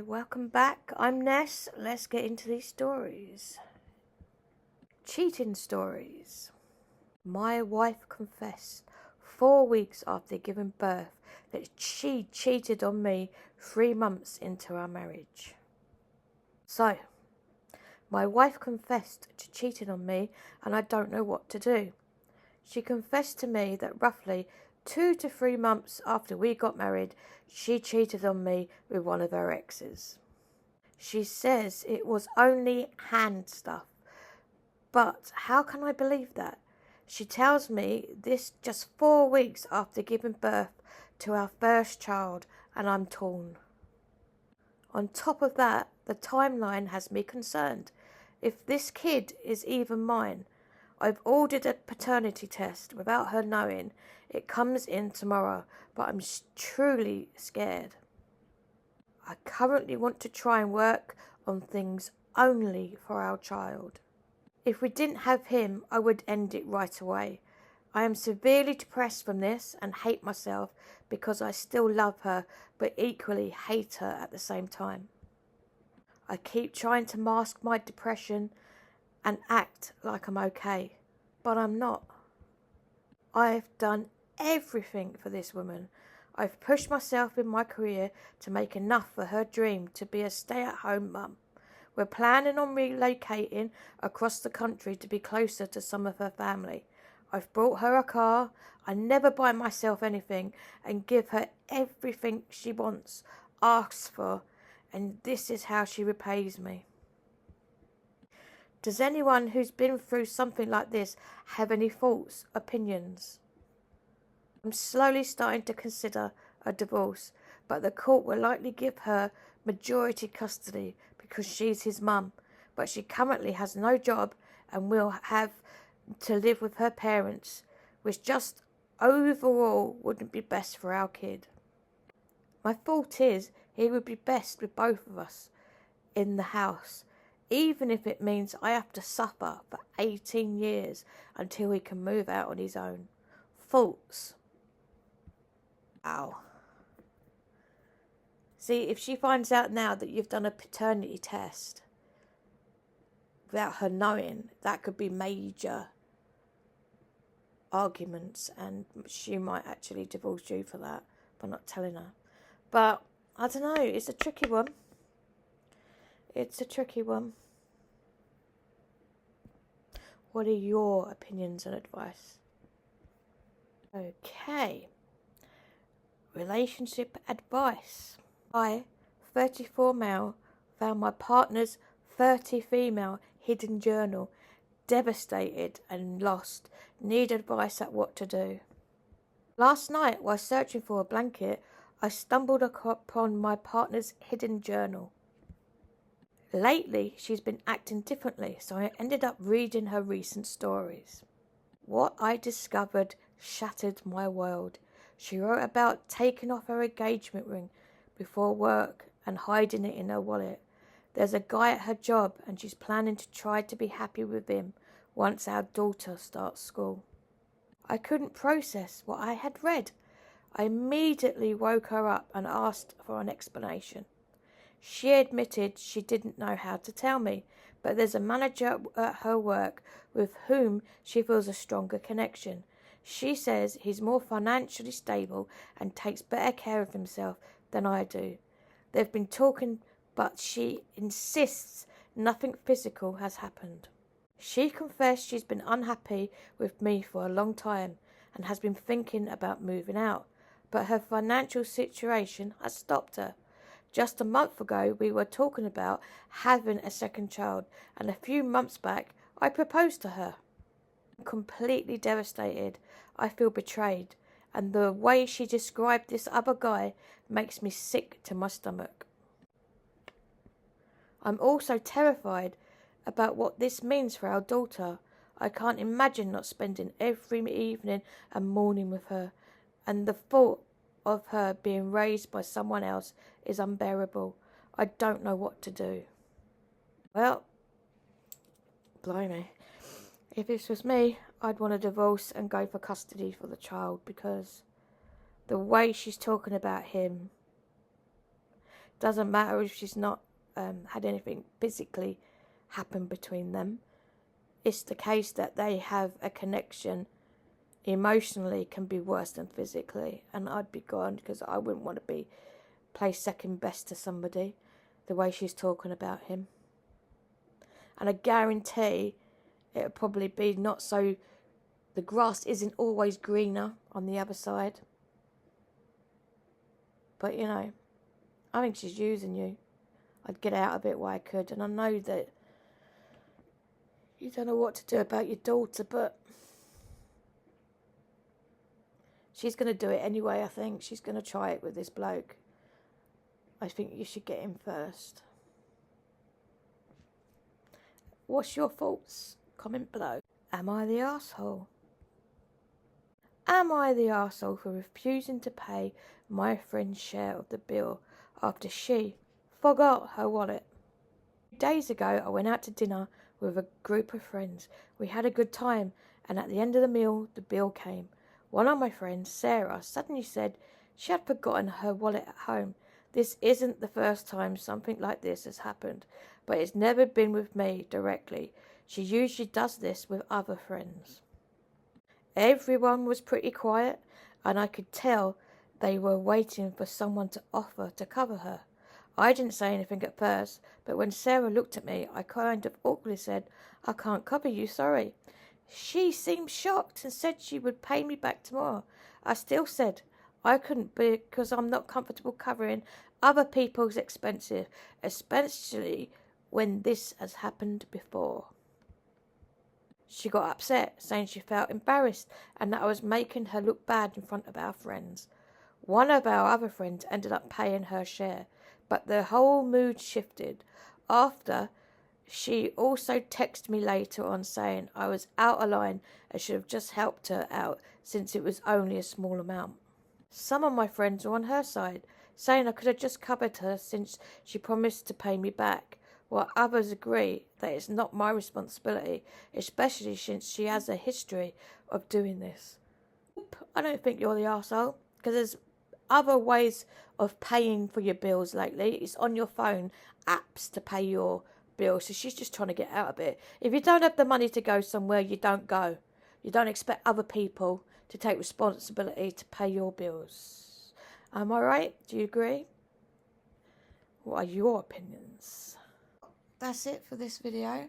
Hi, welcome back. I'm Ness. Let's get into these stories. Cheating stories. My wife confessed 4 weeks after giving birth that she cheated on me 3 months into our marriage. So, my wife confessed to cheating on me and I don't know what to do. She confessed to me that roughly 2 to 3 months after we got married, she cheated on me with one of her exes. She says it was only hand stuff, but how can I believe that? She tells me this just 4 weeks after giving birth to our first child, and I'm torn. On top of that, the timeline has me concerned. If this kid is even mine, I've ordered a paternity test without her knowing. It comes in tomorrow, but I'm truly scared. I currently want to try and work on things only for our child. If we didn't have him, I would end it right away. I am severely depressed from this and hate myself because I still love her, but equally hate her at the same time. I keep trying to mask my depression and act like I'm okay, but I'm not. I've done everything for this woman. I've pushed myself in my career to make enough for her dream to be a stay-at-home mum. We're planning on relocating across the country to be closer to some of her family. I've bought her a car. I never buy myself anything and give her everything she wants, asks for, and this is how she repays me. Does anyone who's been through something like this have any thoughts, opinions? I'm slowly starting to consider a divorce, but the court will likely give her majority custody because she's his mum, but she currently has no job and will have to live with her parents, which just overall wouldn't be best for our kid. My thought is he would be best with both of us in the house, even if it means I have to suffer for 18 years until he can move out on his own. Thoughts? Ow. See, if she finds out now that you've done a paternity test without her knowing, that could be major arguments, and she might actually divorce you for that, for not telling her. But, I don't know, it's a tricky one. It's a tricky one. What are your opinions and advice? Okay. Relationship advice. I, 34 male, found my partner's 30 female hidden journal. Devastated and lost. Need advice at what to do. Last night, while searching for a blanket, I stumbled upon my partner's hidden journal. Lately, she's been acting differently, so I ended up reading her recent stories. What I discovered shattered my world. She wrote about taking off her engagement ring before work and hiding it in her wallet. There's a guy at her job and she's planning to try to be happy with him once our daughter starts school. I couldn't process what I had read. I immediately woke her up and asked for an explanation. She admitted she didn't know how to tell me, but there's a manager at her work with whom she feels a stronger connection. She says he's more financially stable and takes better care of himself than I do. They've been talking, but she insists nothing physical has happened. She confessed she's been unhappy with me for a long time and has been thinking about moving out, but her financial situation has stopped her. Just a month ago, we were talking about having a second child, and a few months back, I proposed to her. I'm completely devastated. I feel betrayed, and the way she described this other guy makes me sick to my stomach. I'm also terrified about what this means for our daughter. I can't imagine not spending every evening and morning with her, and the thought of her being raised by someone else is unbearable. I don't know what to do. Well, blimey. If this was me, I'd want a divorce and go for custody for the child, because the way she's talking about him, Doesn't matter if she's not had anything physically happen between them. It's the case that they have a connection emotionally can be worse than physically. And I'd be gone because I wouldn't want to be placed second best to somebody the way she's talking about him. And I guarantee it'll probably be not so... The grass isn't always greener on the other side. But, you know, I think she's using you. I'd get out of it while I could. And I know that you don't know what to do about your daughter, but she's going to do it anyway, I think. She's going to try it with this bloke. I think you should get him first. What's your thoughts? Comment below. Am I the arsehole? Am I the arsehole for refusing to pay my friend's share of the bill after she forgot her wallet? Days ago, I went out to dinner with a group of friends. We had a good time, and at the end of the meal, the bill came. One of my friends, Sarah, suddenly said she had forgotten her wallet at home. This isn't the first time something like this has happened, but it's never been with me directly. She usually does this with other friends. Everyone was pretty quiet, and I could tell they were waiting for someone to offer to cover her. I didn't say anything at first, but when Sarah looked at me, I kind of awkwardly said, "I can't cover you, sorry." She seemed shocked and said she would pay me back tomorrow. I still said I couldn't because I'm not comfortable covering other people's expenses, especially when this has happened before. She got upset, saying she felt embarrassed and that I was making her look bad in front of our friends. One of our other friends ended up paying her share, but the whole mood shifted. After, she also texted me later on saying I was out of line and should have just helped her out since it was only a small amount. Some of my friends were on her side, saying I could have just covered her since she promised to pay me back, while others agree that it's not my responsibility, especially since she has a history of doing this. I don't think you're the arsehole, because there's other ways of paying for your bills lately. It's on your phone, apps to pay your bills, so she's just trying to get out of it. If you don't have the money to go somewhere, you don't go. You don't expect other people to take responsibility to pay your bills. Am I right? Do you agree? What are your opinions? That's it for this video.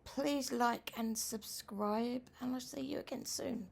Please like and subscribe, and I'll see you again soon.